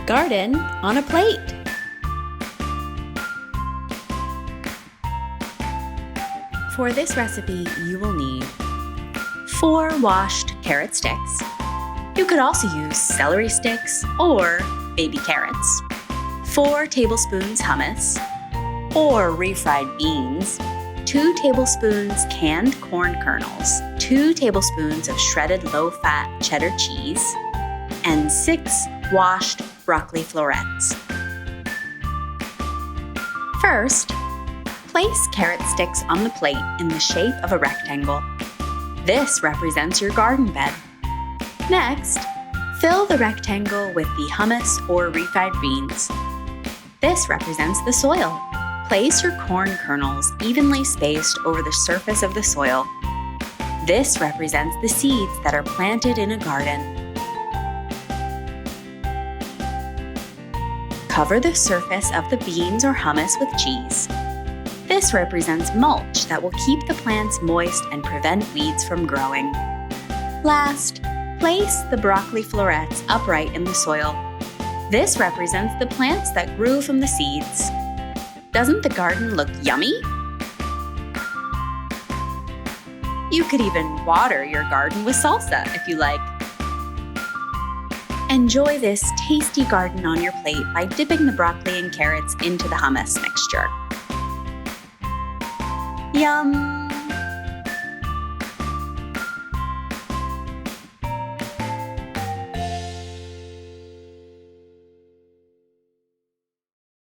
Garden on a plate. For this recipe, you will need 4 washed carrot sticks. You could also use celery sticks or baby carrots. 4 tablespoons hummus or refried beans. 2 tablespoons canned corn kernels. 2 tablespoons of shredded low-fat cheddar cheese. And 6 washed broccoli florets. First, place carrot sticks on the plate in the shape of a rectangle. This represents your garden bed. Next, fill the rectangle with the hummus or refried beans. This represents the soil. Place your corn kernels evenly spaced over the surface of the soil. This represents the seeds that are planted in a garden. Cover the surface of the beans or hummus with cheese. This represents mulch that will keep the plants moist and prevent weeds from growing. Last, place the broccoli florets upright in the soil. This represents the plants that grew from the seeds. Doesn't the garden look yummy? You could even water your garden with salsa if you like. Enjoy this tasty garden on your plate by dipping the broccoli and carrots into the hummus mixture. Yum!